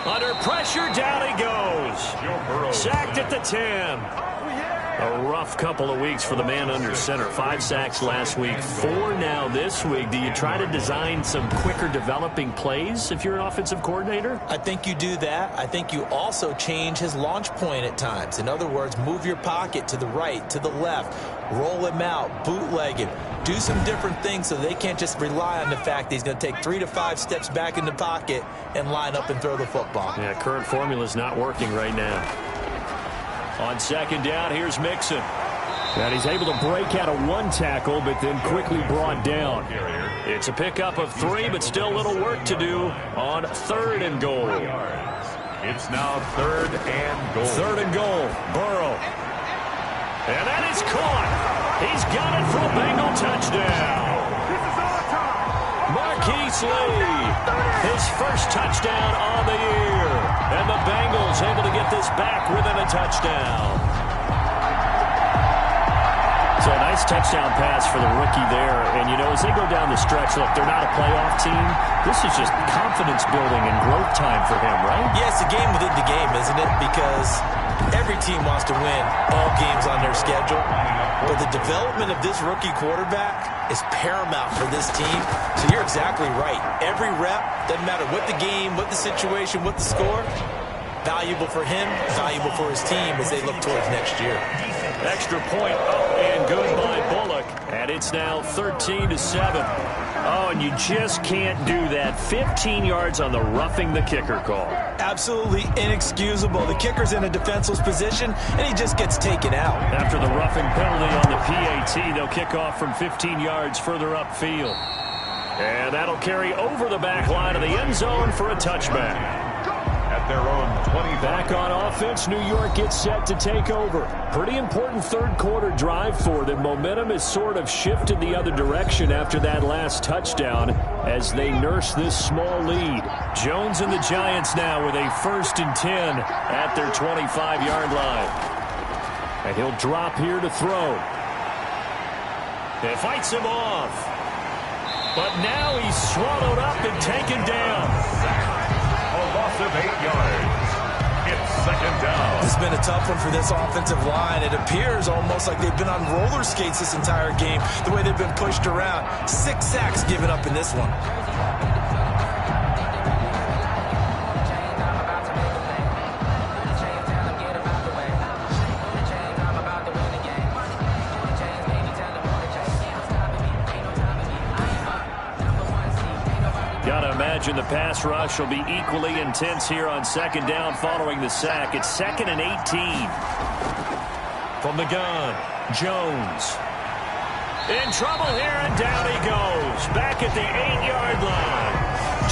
Under pressure, down he goes. Sacked at the 10. A rough couple of weeks for the man under center. 5 sacks last week, 4 now this week. Do you try to design some quicker developing plays if you're an offensive coordinator? I think you do that. I think you also change his launch point at times. In other words, move your pocket to the right, to the left, roll him out, bootleg him. Do some different things so they can't just rely on the fact that he's going to take 3 to 5 steps back in the pocket and line up and throw the football. Yeah, current formula's not working right now. On 2nd down, here's Mixon. And he's able to break out of 1 tackle, but then quickly brought down. It's a pickup of 3, but still a little work to do on 3rd and goal. It's now 3rd and goal. 3rd and goal. Burrow. And that is caught. He's got it for a Bengal touchdown. Marquise Lee, his first touchdown on the year. And the Bengals able to get this back within a touchdown. So a nice touchdown pass for the rookie there. And, you know, as they go down the stretch, look, they're not a playoff team. This is just confidence building and growth time for him, right? Yeah, it's a game within the game, isn't it? Because every team wants to win all games on their schedule. But the development of this rookie quarterback is paramount for this team. So you're exactly right. Every rep, doesn't matter what the game, what the situation, what the score, valuable for him, valuable for his team as they look towards next year. Extra point up and good by Bullock. And it's now 13-7. Oh, and you just can't do that. 15 yards on the roughing the kicker call. Absolutely inexcusable. The kicker's in a defenseless position, and he just gets taken out. After the roughing penalty on the PAT, they'll kick off from 15 yards further upfield. And that'll carry over the back line of the end zone for a touchback. At their own 20. Back on offense, New York gets set to take over. Pretty important 3rd quarter drive for them. Momentum has sort of shifted the other direction after that last touchdown as they nurse this small lead. Jones and the Giants now with a 1st and 10 at their 25-yard line. And he'll drop here to throw. It fights him off. But now he's swallowed up and taken down. A loss of 8 yards. It's 2nd down. This has been a tough one for this offensive line. It appears almost like they've been on roller skates this entire game, the way they've been pushed around. 6 sacks given up in this one. Got to imagine the pass rush will be equally intense here on 2nd down following the sack. It's 2nd and 18. From the gun, Jones. In trouble here, and down he goes. Back at the 8-yard line.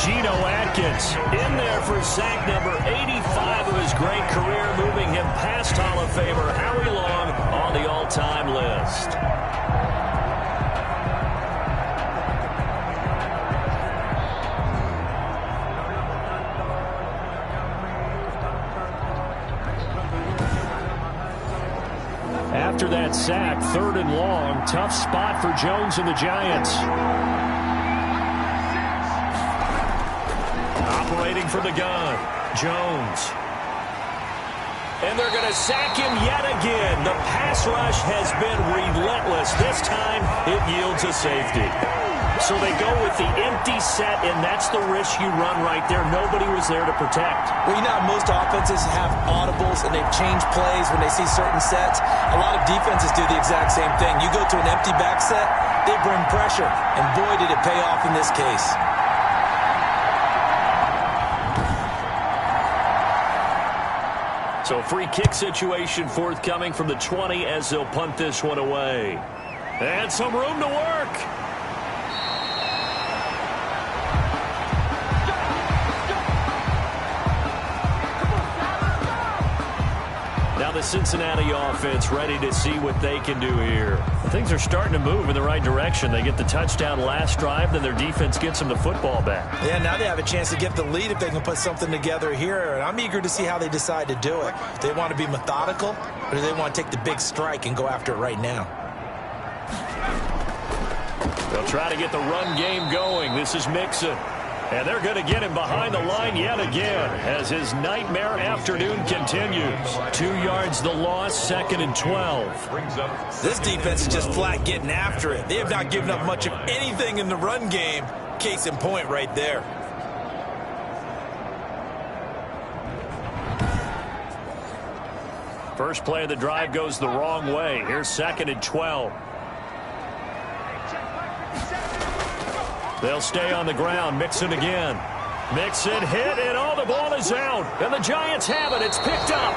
Geno Atkins in there for sack number 85 of his great career, moving him past Hall of Famer Howie Long on the all-time list. that sack. 3rd and long. Tough spot for Jones and the Giants. Operating from the gun, Jones. And they're going to sack him yet again. The pass rush has been relentless. This time, it yields a safety. So they go with the empty set, and that's the risk you run right there. Nobody was there to protect. Well, you know, most offenses have audibles, and they've changed plays when they see certain sets. A lot of defenses do the exact same thing. You go to an empty back set, they bring pressure, and boy, did it pay off in this case. So free kick situation forthcoming from the 20 as they'll punt this one away. And some room to work. Now the Cincinnati offense ready to see what they can do here. Things are starting to move in the right direction. They get the touchdown last drive, then their defense gets them the football back. Yeah, now they have a chance to get the lead if they can put something together here. And I'm eager to see how they decide to do it. Do they want to be methodical, or do they want to take the big strike and go after it right now? They'll try to get the run game going. This is Mixon. And they're going to get him behind the line yet again as his nightmare afternoon continues. 2 yards the loss, 2nd and 12. This defense is just flat getting after it. They have not given up much of anything in the run game. Case in point right there. First play of the drive goes the wrong way. Here's 2nd and 12. They'll stay on the ground. Mixon again. Mixon hit, and the ball is out. And the Giants have it. It's picked up.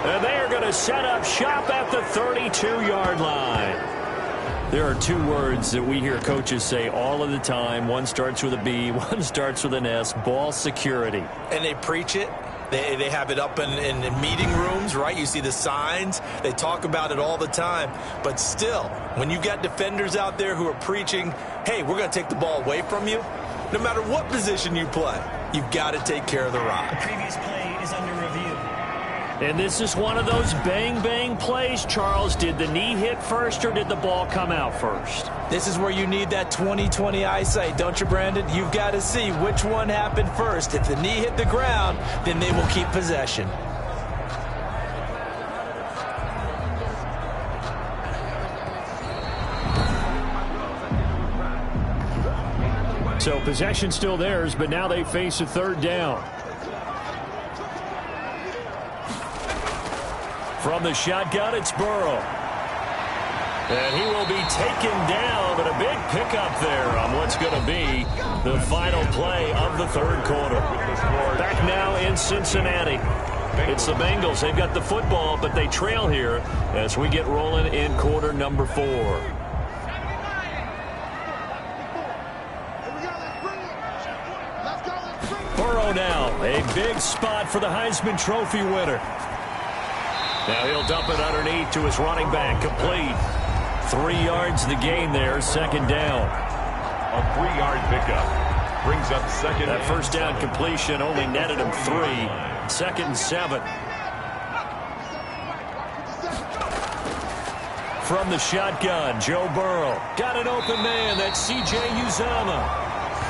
And they are going to set up shop at the 32-yard line. There are 2 words that we hear coaches say all of the time. One starts with a B, one starts with an S. Ball security. And they preach it. They have it up in meeting rooms, right? You see the signs. They talk about it all the time. But still, when you've got defenders out there who are preaching, hey, we're going to take the ball away from you, no matter what position you play, you've got to take care of the rock. The previous play is under review. And this is one of those bang-bang plays, Charles. Did the knee hit first, or did the ball come out first? This is where you need that 20/20 eyesight, don't you, Brandon? You've got to see which one happened first. If the knee hit the ground, then they will keep possession. So possession still theirs, but now they face a 3rd down. From the shotgun, it's Burrow. And he will be taken down, but a big pickup there on what's going to be the final play of the 3rd quarter. Back now in Cincinnati. It's the Bengals. They've got the football, but they trail here as we get rolling in quarter number 4. Burrow now, a big spot for the Heisman Trophy winner. Now he'll dump it underneath to his running back, complete. 3 yards the gain there, 2nd down. A 3-yard pickup brings up 2nd. That first down completion only netted him 3. 2nd and 7. From the shotgun, Joe Burrow. Got an open man, that's C.J. Uzomah.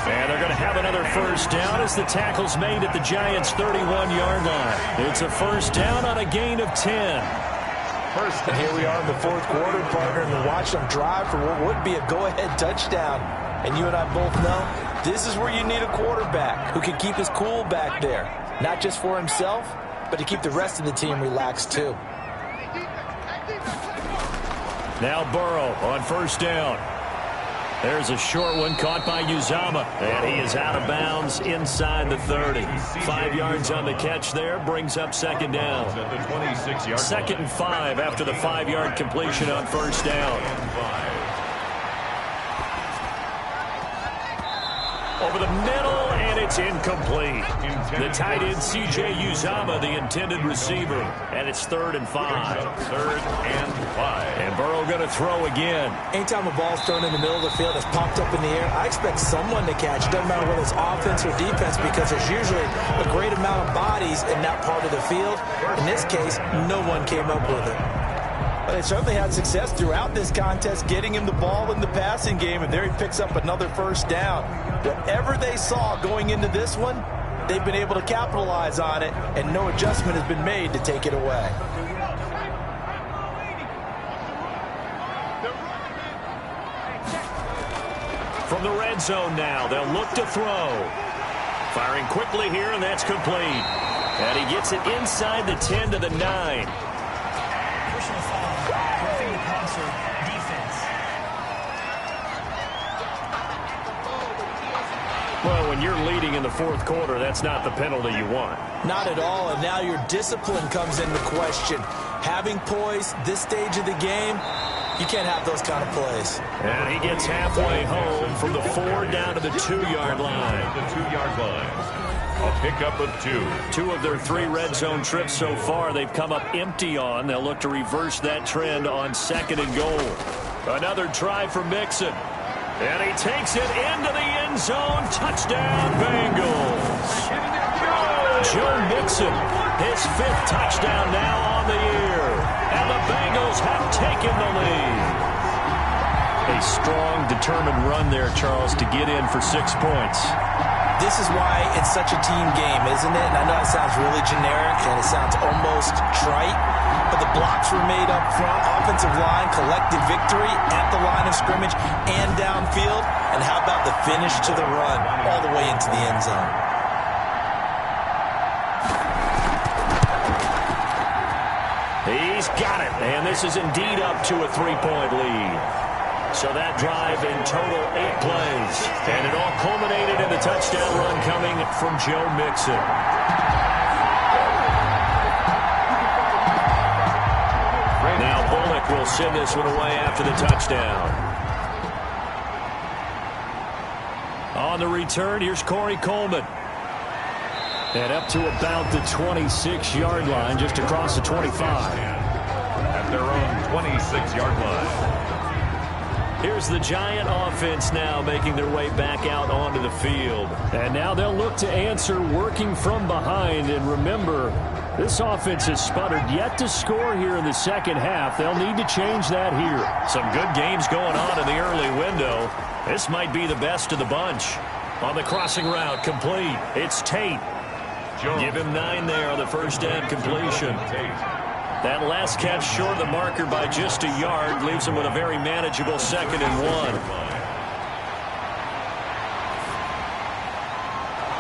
And they're going to have another first down as the tackle's made at the Giants' 31-yard line. It's a first down on a gain of 10. And here we are in the 4th quarter, partner, and watch them drive for what would be a go-ahead touchdown. And you and I both know this is where you need a quarterback who can keep his cool back there. Not just for himself, but to keep the rest of the team relaxed too. Now Burrow on first down. There's a short one caught by Uzomah, and he is out of bounds inside the 30. 5 yards on the catch there, brings up 2nd down. 2nd and 5 after the 5-yard completion on first down. Over the middle, and it's incomplete. The tight end, C.J. Uzomah, the intended receiver, and it's 3rd and 5. 3rd and 5. And Burrow going to throw again. Anytime a ball's thrown in the middle of the field that's popped up in the air, I expect someone to catch. Doesn't matter whether it's offense or defense, because there's usually a great amount of bodies in that part of the field. In this case, no one came up with it. Well, they certainly had success throughout this contest, getting him the ball in the passing game, and there he picks up another first down. Whatever they saw going into this one, they've been able to capitalize on it, and no adjustment has been made to take it away. From the red zone now, they'll look to throw. Firing quickly here, and that's complete. And he gets it inside the 10 to the 9. Personal foul, roughing the passer, defense. Well, when you're leading in the fourth quarter, that's not the penalty you want. Not at all, and now your discipline comes into question. Having poise this stage of the game, you can't have those kind of plays. And he gets halfway home from the 4 down to the 2-yard line. The 2-yard line. A pickup of 2. 2 of their 3 red zone trips so far they've come up empty on. They'll look to reverse that trend on 2nd and goal. Another try for Mixon. And he takes it into the end zone. Touchdown, Bengals. Joe Mixon, his 5th touchdown now on the year. And the Bengals have taken the lead. A strong, determined run there, Charles, to get in for 6 points. This is why it's such a team game, isn't it? And I know it sounds really generic and it sounds almost trite, but the blocks were made up front. Offensive line, collective victory at the line of scrimmage and downfield. And how about the finish to the run all the way into the end zone? He's got it, and this is indeed up to a 3-point lead. So that drive in total 8 plays. And it all culminated in the touchdown run coming from Joe Mixon. Now Bullock will send this one away after the touchdown. On the return, here's Corey Coleman. And up to about the 26-yard line, just across the 25. At their own 26-yard line. Here's the Giant offense now making their way back out onto the field. And now they'll look to answer working from behind. And remember, this offense has sputtered yet to score here in the second half. They'll need to change that here. Some good games going on in the early window. This might be the best of the bunch. On the crossing route, complete. It's Tate. Give him 9 there on the first down completion. That last catch short of the marker by just a yard leaves him with a very manageable 2nd and 1.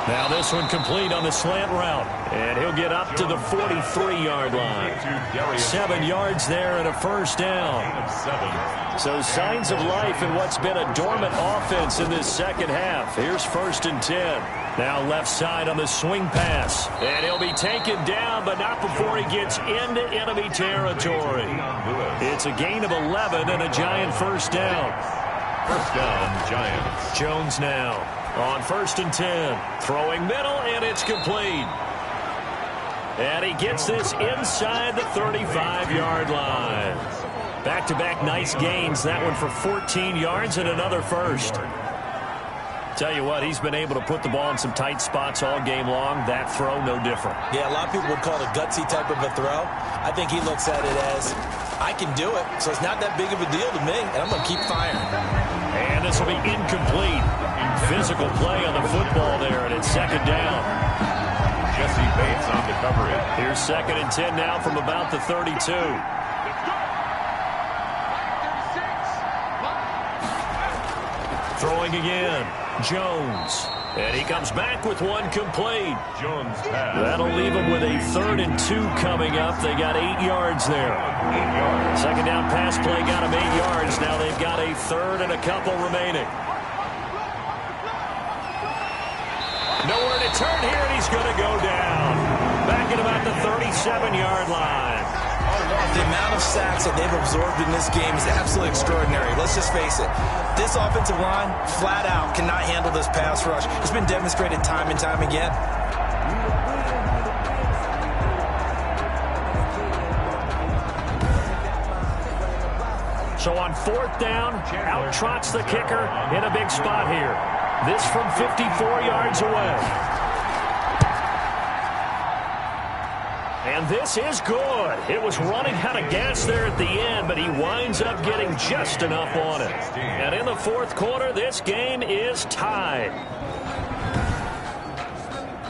Now this one complete on the slant route. And he'll get up to the 43-yard line. 7 yards there and a first down. So signs of life in what's been a dormant offense in this second half. Here's 1st and 10. Now left side on the swing pass. And he'll be taken down, but not before he gets into enemy territory. It's a gain of 11 and a Giant first down. First down, Giants. Jones now on 1st and 10. Throwing middle, and it's complete. And he gets this inside the 35-yard line. Back-to-back nice gains. That one for 14 yards and another first. Tell you what, he's been able to put the ball in some tight spots all game long. That throw, no different. Yeah, a lot of people would call it a gutsy type of a throw. I think he looks at it as, I can do it, so it's not that big of a deal to me, and I'm going to keep firing. And this will be incomplete. Physical play on the football there, and it's 2nd down. Jesse Bates on the coverage. Here's 2nd and 10 now from about the 32. Throwing again. Jones. And he comes back with one complete. Jones pass. That'll leave him with a 3rd and 2 coming up. They got 8 yards there. 8 yards. Second down pass play got him 8 yards. Now they've got a 3rd and a couple remaining. Nowhere to turn here, and he's going to go down. Back at about the 37-yard line. The amount of sacks that they've absorbed in this game is absolutely extraordinary. Let's just face it. This offensive line, flat out, cannot handle this pass rush. It's been demonstrated time and time again. So on 4th down, out trots the kicker in a big spot here. This from 54 yards away. And this is good. It was running out of gas there at the end, but he winds up getting just enough on it. And in the fourth quarter, this game is tied.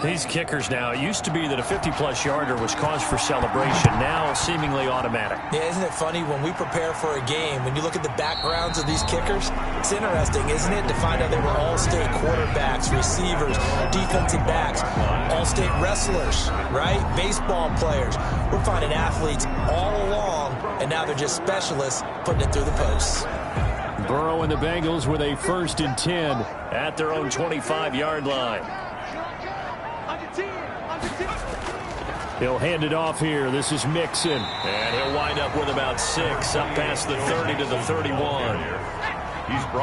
These kickers now, it used to be that a 50-plus yarder was cause for celebration. Now seemingly automatic. Yeah, isn't it funny when we prepare for a game, when you look at the backgrounds of these kickers, it's interesting, isn't it, to find out they were all-state quarterbacks, receivers, defensive backs, all-state wrestlers, right? Baseball players. We're finding athletes all along, and now they're just specialists putting it through the posts. Burrow and the Bengals with a 1st and 10 at their own 25-yard line. He'll hand it off here. This is Mixon. And he'll wind up with about 6 up past the 30 to the 31.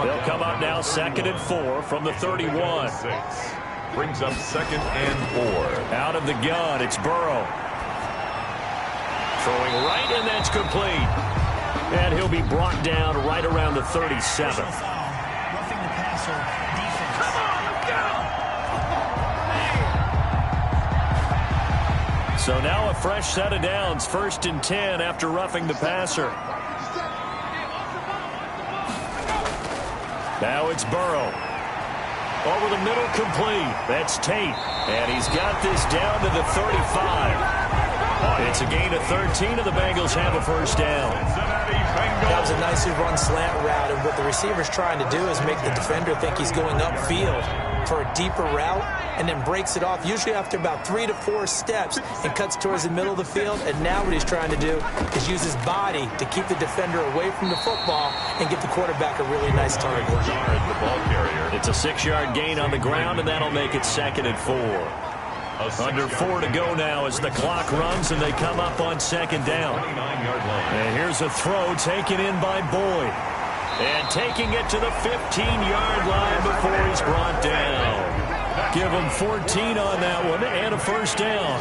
They'll come up now 2nd and 4 from the 31. Brings up 2nd and 4. Out of the gun, it's Burrow. Throwing right, and that's complete. And he'll be brought down right around the 37. Roughing the passer, defense. Come on, let's go! So now a fresh set of downs, 1st and 10 after roughing the passer. Now it's Burrow. Over the middle, complete. That's Tate. And he's got this down to the 35. It's a gain of 13, and the Bengals have a 1st down. That was a nicely run slant route, and what the receiver's trying to do is make the defender think he's going upfield for a deeper route, and then breaks it off, usually after about 3 to 4 steps, and cuts towards the middle of the field. And now what he's trying to do is use his body to keep the defender away from the football and give the quarterback a really nice target. It's a 6-yard gain on the ground, and that'll make it 2nd and 4. Under 4 to go now as the clock runs, and they come up on 2nd down. And here's a throw taken in by Boyd. And taking it to the 15-yard line before he's brought down. Give him 14 on that one and a 1st down.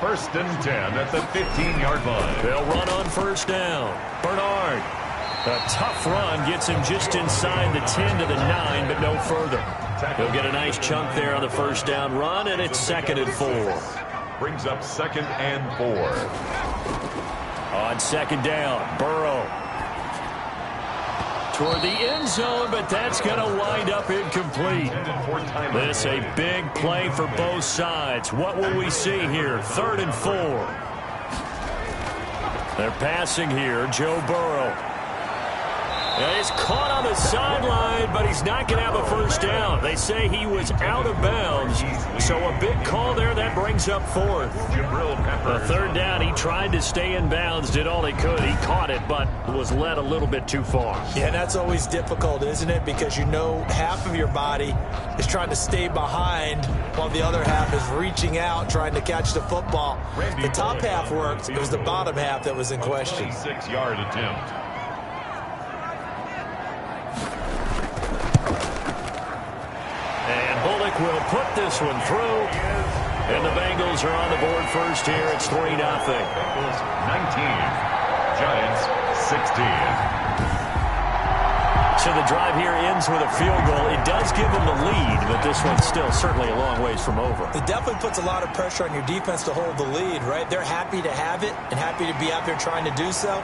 1st and 10 at the 15-yard line. They'll run on 1st down. Bernard. A tough run gets him just inside the 10 to the 9, but no further. He'll get a nice chunk there on the 1st down run, and it's 2nd and 4. Brings up 2nd and 4. On 2nd down, Burrow. Toward the end zone, but that's going to wind up incomplete. This a big play for both sides. What will we see here? 3rd and 4. They're passing here. Joe Burrow. He's caught on the sideline, but he's not going to have a 1st down. They say he was out of bounds, so a big call there. That brings up 4th. A 3rd down, he tried to stay in bounds, did all he could. He caught it, but was led a little bit too far. Yeah, that's always difficult, isn't it? Because you know half of your body is trying to stay behind while the other half is reaching out, trying to catch the football. The top half worked. It was the bottom half that was in question. 6-yard attempt. And Bullock will put this one through. And the Bengals are on the board first here. It's 3-0. Bengals 19. Giants 16. So the drive here ends with a field goal. It does give them the lead, but this one's still certainly a long ways from over. It definitely puts a lot of pressure on your defense to hold the lead, right? They're happy to have it and happy to be out there trying to do so.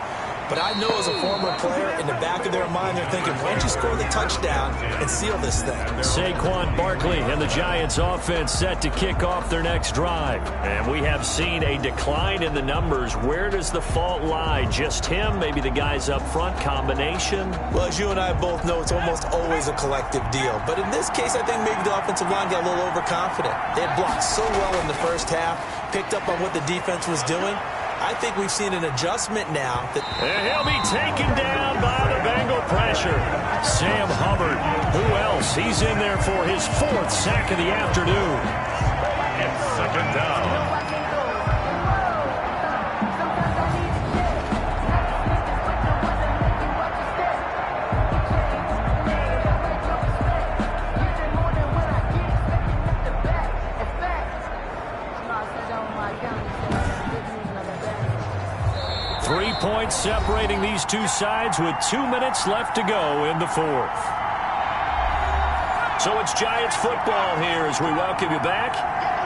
But I know as a former player, in the back of their mind, they're thinking, why don't you score the touchdown and seal this thing? Saquon Barkley and the Giants offense set to kick off their next drive. And we have seen a decline in the numbers. Where does the fault lie? Just him? Maybe the guys up front? Combination? Well, as you and I both know, it's almost always a collective deal. But in this case, I think maybe the offensive line got a little overconfident. They had blocked so well in the first half, picked up on what the defense was doing. I think we've seen an adjustment now. And he'll be taken down by the Bengal pressure. Sam Hubbard. Who else? He's in there for his 4th sack of the afternoon. It's 2nd down. Points separating these two sides with 2 minutes left to go in the 4th. So it's Giants football here as we welcome you back.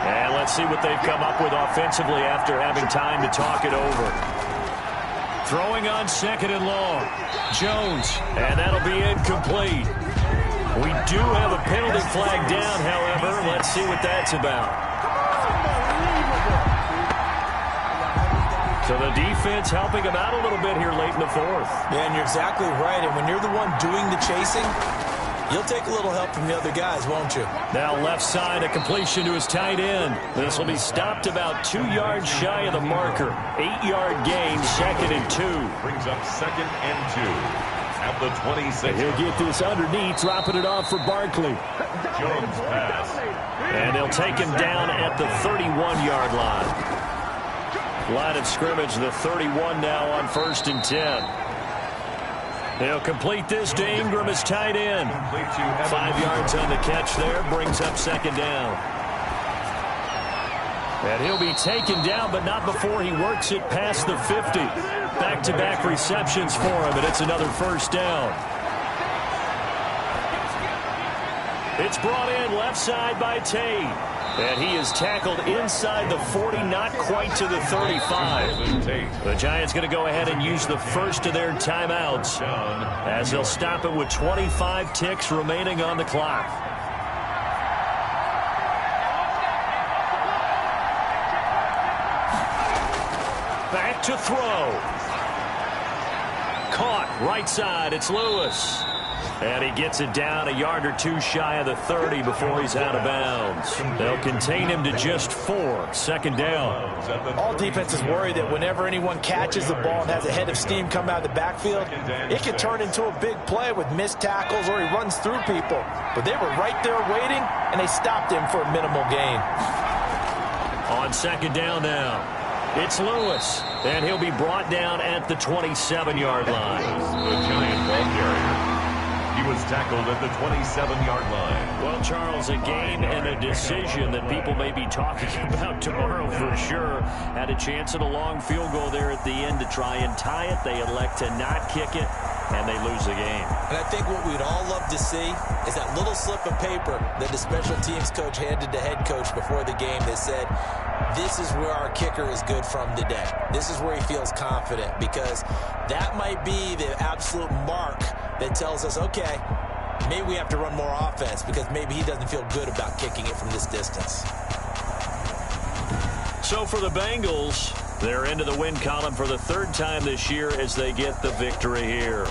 And let's see what they've come up with offensively after having time to talk it over. Throwing on 2nd and long. Jones, and that'll be incomplete. We do have a penalty flag down, however. Let's see what that's about. So the defense helping him out a little bit here late in the 4th. Yeah, and you're exactly right. And when you're the one doing the chasing, you'll take a little help from the other guys, won't you? Now left side, a completion to his tight end. This will be stopped about 2 yards shy of the marker. 8-yard gain, 2nd and 2. Brings up 2nd and 2. At the 26. He'll get this underneath, dropping it off for Barkley. Jones pass. And they'll take him down at the 31-yard line. Line of scrimmage, the 31 now on 1st and 10. He'll complete this to Ingram as tight end. 5 yards on the catch there, brings up 2nd down. And he'll be taken down, but not before he works it past the 50. Back-to-back receptions for him, and it's another 1st down. It's brought in left side by Tate. And he is tackled inside the 40, not quite to the 35. The Giants going to go ahead and use the first of their timeouts as they'll stop it with 25 ticks remaining on the clock. Back to throw. Caught right side. It's Lewis. And he gets it down a yard or 2 shy of the 30 before he's out of bounds. They'll contain him to just 4. 2nd down. All defenses worry that whenever anyone catches the ball and has a head of steam come out of the backfield, it can turn into a big play with missed tackles or he runs through people. But they were right there waiting, and they stopped him for a minimal gain. On 2nd down now, it's Lewis. And he'll be brought down at the 27-yard line. The Giant ball carrier. He was tackled at the 27-yard line. Well, Charles, a game and a decision that people may be talking about tomorrow for sure. Had a chance at a long field goal there at the end to try and tie it. They elect to not kick it, and they lose the game. And I think what we'd all love to see is that little slip of paper that the special teams coach handed to head coach before the game that said, this is where our kicker is good from today. This is where he feels confident, because that might be the absolute mark that tells us, okay, maybe we have to run more offense because maybe he doesn't feel good about kicking it from this distance. So for the Bengals, they're into the win column for the 3rd time this year as they get the victory here.